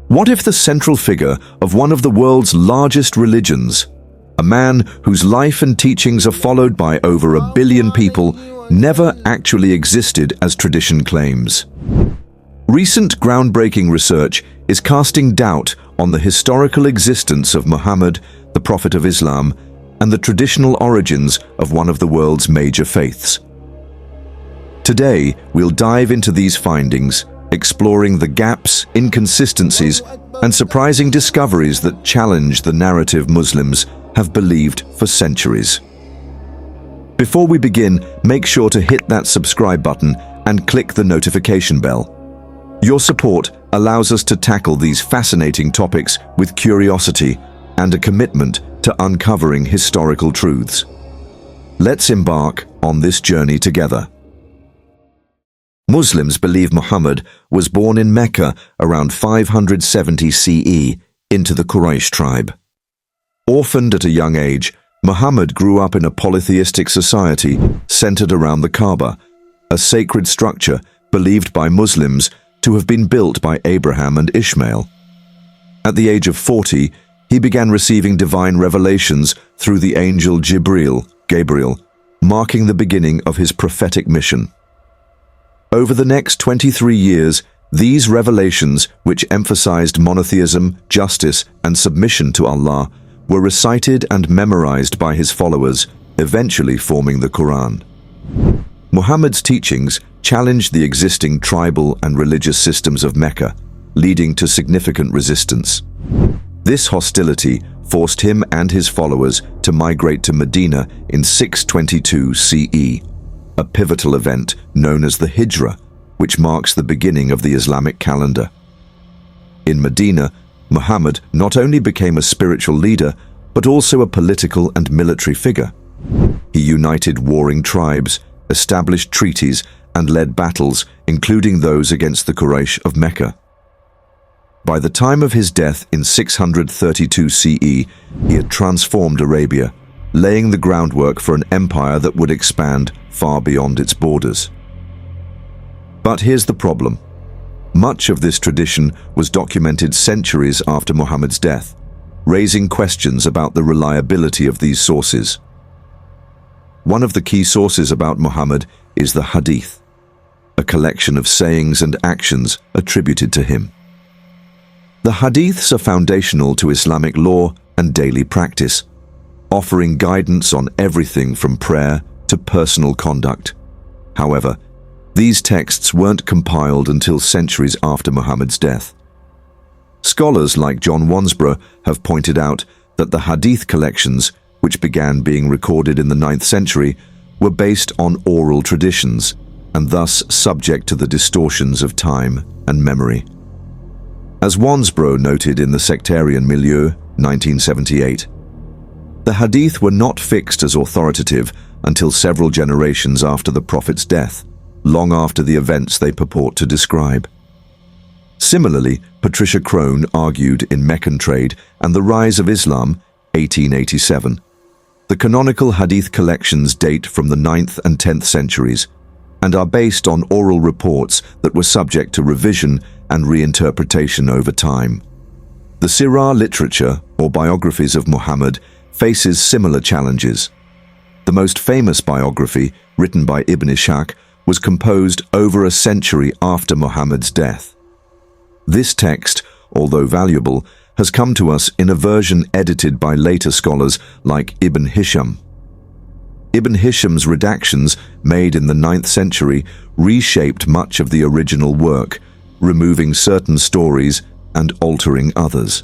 What if the central figure of one of the world's largest religions, a man whose life and teachings are followed by over 1 billion people, never actually existed as tradition claims? Recent groundbreaking research is casting doubt on the historical existence of Muhammad, the Prophet of Islam, and the traditional origins of one of the world's major faiths. Today, we'll dive into these findings, exploring the gaps, inconsistencies, and surprising discoveries that challenge the narrative Muslims have believed for centuries. Before we begin, make sure to hit that subscribe button and click the notification bell. Your support allows us to tackle these fascinating topics with curiosity and a commitment to uncovering historical truths. Let's embark on this journey together. Muslims believe Muhammad was born in Mecca around 570 CE into the Quraysh tribe. Orphaned at a young age, Muhammad grew up in a polytheistic society centered around the Kaaba, a sacred structure believed by Muslims to have been built by Abraham and Ishmael. At the age of 40, he began receiving divine revelations through the angel Gabriel, marking the beginning of his prophetic mission. Over the next 23 years, these revelations, which emphasized monotheism, justice, and submission to Allah, were recited and memorized by his followers, eventually forming the Quran. Muhammad's teachings challenged the existing tribal and religious systems of Mecca, leading to significant resistance. This hostility forced him and his followers to migrate to Medina in 622 CE, a pivotal event known as the Hijra, which marks the beginning of the Islamic calendar. In Medina, Muhammad not only became a spiritual leader, but also a political and military figure. He united warring tribes, established treaties, and led battles, including those against the Quraysh of Mecca. By the time of his death in 632 CE, he had transformed Arabia, laying the groundwork for an empire that would expand far beyond its borders. But here's the problem. Much of this tradition was documented centuries after Muhammad's death, raising questions about the reliability of these sources. One of the key sources about Muhammad is the Hadith, a collection of sayings and actions attributed to him. The Hadiths are foundational to Islamic law and daily practice, offering guidance on everything from prayer to personal conduct. However, these texts weren't compiled until centuries after Muhammad's death. Scholars like John Wansbrough have pointed out that the Hadith collections, which began being recorded in the 9th century, were based on oral traditions and thus subject to the distortions of time and memory. As Wansbrough noted in The Sectarian Milieu, 1978, the Hadith were not fixed as authoritative until several generations after the Prophet's death, long after the events they purport to describe. Similarly, Patricia Crone argued in Mecca Trade and the Rise of Islam, 1887. The canonical Hadith collections date from the 9th and 10th centuries and are based on oral reports that were subject to revision and reinterpretation over time. The Sirah literature, or biographies of Muhammad, faces similar challenges. The most famous biography, written by Ibn Ishaq, was composed over a century after Muhammad's death. This text, although valuable, has come to us in a version edited by later scholars like Ibn Hisham. Ibn Hisham's redactions, made in the 9th century, reshaped much of the original work, removing certain stories and altering others.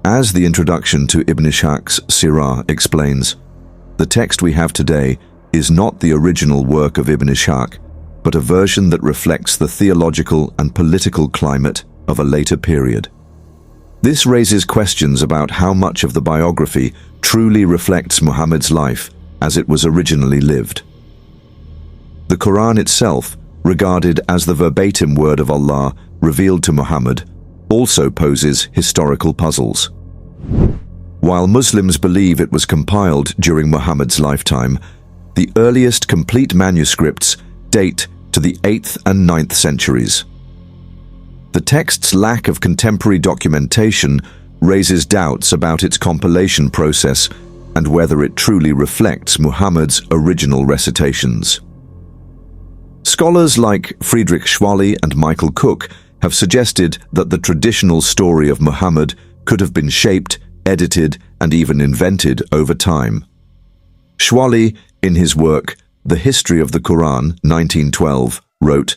As the introduction to Ibn Ishaq's Sirah explains, the text we have today is not the original work of Ibn Ishaq, but a version that reflects the theological and political climate of a later period. This raises questions about how much of the biography truly reflects Muhammad's life as it was originally lived. The Quran itself, regarded as the verbatim word of Allah revealed to Muhammad, also poses historical puzzles. While Muslims believe it was compiled during Muhammad's lifetime, the earliest complete manuscripts date to the 8th and 9th centuries. The text's lack of contemporary documentation raises doubts about its compilation process and whether it truly reflects Muhammad's original recitations. Scholars like Friedrich Schwally and Michael Cook have suggested that the traditional story of Muhammad could have been shaped, edited, and even invented over time. Schwally, in his work The History of the Quran, 1912, wrote,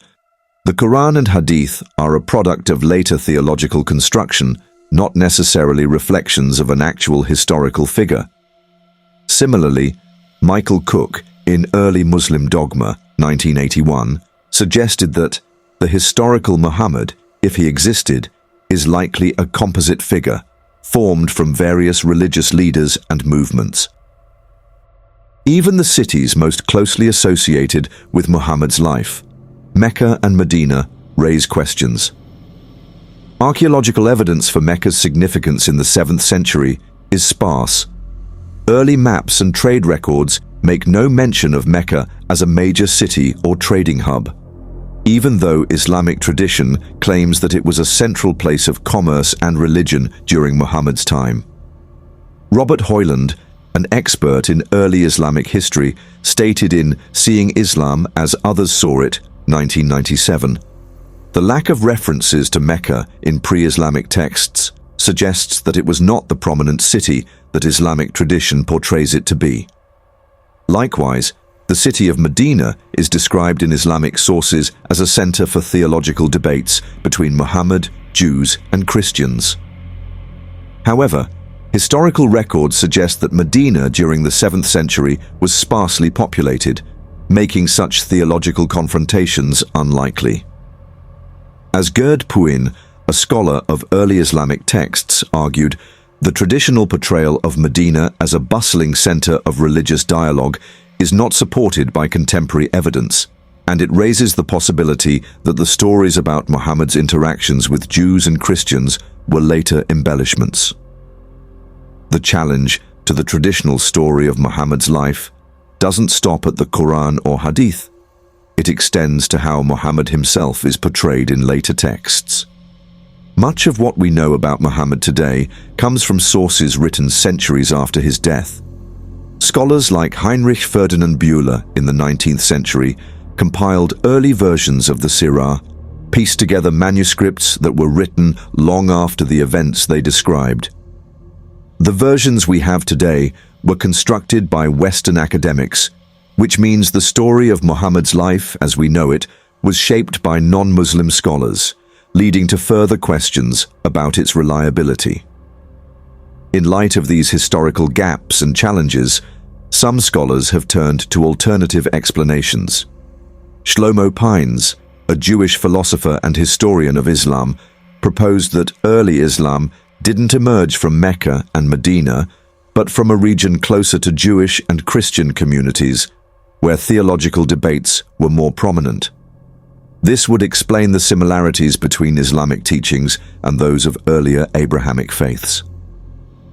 "The Quran and Hadith are a product of later theological construction, not necessarily reflections of an actual historical figure." Similarly, Michael Cook, in Early Muslim Dogma, 1981, suggested that the historical Muhammad, if he existed, is likely a composite figure, formed from various religious leaders and movements. Even the cities most closely associated with Muhammad's life, Mecca and Medina, raise questions. Archaeological evidence for Mecca's significance in the 7th century is sparse. Early maps and trade records make no mention of Mecca as a major city or trading hub, even though Islamic tradition claims that it was a central place of commerce and religion during Muhammad's time. Robert Hoyland, an expert in early Islamic history, stated in Seeing Islam as Others Saw It, 1997, "The lack of references to Mecca in pre-Islamic texts suggests that it was not the prominent city that Islamic tradition portrays it to be." Likewise, the city of Medina is described in Islamic sources as a center for theological debates between Muhammad, Jews, and Christians. However, historical records suggest that Medina during the 7th century was sparsely populated, making such theological confrontations unlikely. As Gerd Puin, a scholar of early Islamic texts, argued, the traditional portrayal of Medina as a bustling center of religious dialogue is not supported by contemporary evidence, and it raises the possibility that the stories about Muhammad's interactions with Jews and Christians were later embellishments. The challenge to the traditional story of Muhammad's life doesn't stop at the Quran or Hadith. It extends to how Muhammad himself is portrayed in later texts. Much of what we know about Muhammad today comes from sources written centuries after his death. Scholars like Heinrich Ferdinand Bühler in the 19th century compiled early versions of the Sirah, pieced together manuscripts that were written long after the events they described. The versions we have today were constructed by Western academics, which means the story of Muhammad's life as we know it was shaped by non-Muslim scholars, leading to further questions about its reliability. In light of these historical gaps and challenges, some scholars have turned to alternative explanations. Shlomo Pines, a Jewish philosopher and historian of Islam, proposed that early Islam didn't emerge from Mecca and Medina, but from a region closer to Jewish and Christian communities, where theological debates were more prominent. This would explain the similarities between Islamic teachings and those of earlier Abrahamic faiths.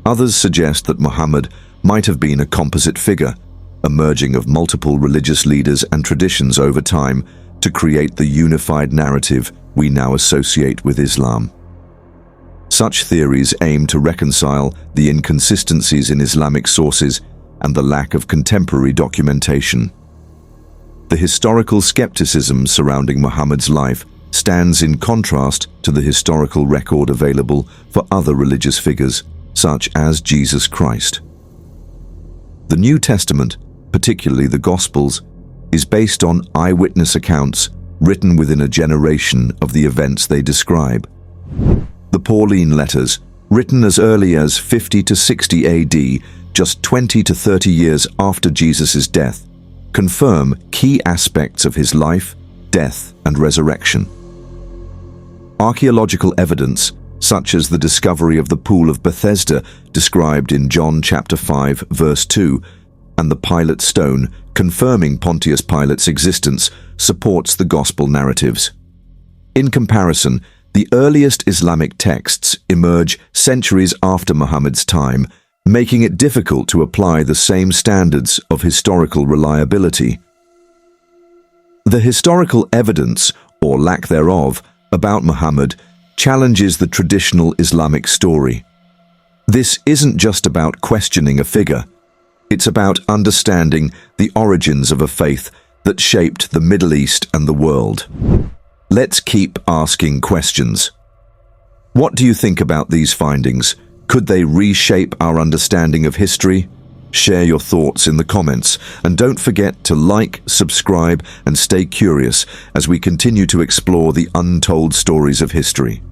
Others suggest that Muhammad might have been a composite figure, a merging of multiple religious leaders and traditions over time to create the unified narrative we now associate with Islam. Such theories aim to reconcile the inconsistencies in Islamic sources and the lack of contemporary documentation. The historical skepticism surrounding Muhammad's life stands in contrast to the historical record available for other religious figures, such as Jesus Christ. The New Testament, particularly the Gospels, is based on eyewitness accounts written within a generation of the events they describe. The Pauline letters, written as early as 50 to 60 AD, just 20 to 30 years after Jesus' death, confirm key aspects of his life, death, and resurrection. Archaeological evidence, such as the discovery of the Pool of Bethesda described in John chapter 5, verse 2, and the Pilate stone confirming Pontius Pilate's existence, supports the gospel narratives. In comparison, the earliest Islamic texts emerge centuries after Muhammad's time, making it difficult to apply the same standards of historical reliability. The historical evidence, or lack thereof, about Muhammad challenges the traditional Islamic story. This isn't just about questioning a figure. It's about understanding the origins of a faith that shaped the Middle East and the world. Let's keep asking questions. What do you think about these findings? Could they reshape our understanding of history? Share your thoughts in the comments, and don't forget to like, subscribe, and stay curious as we continue to explore the untold stories of history.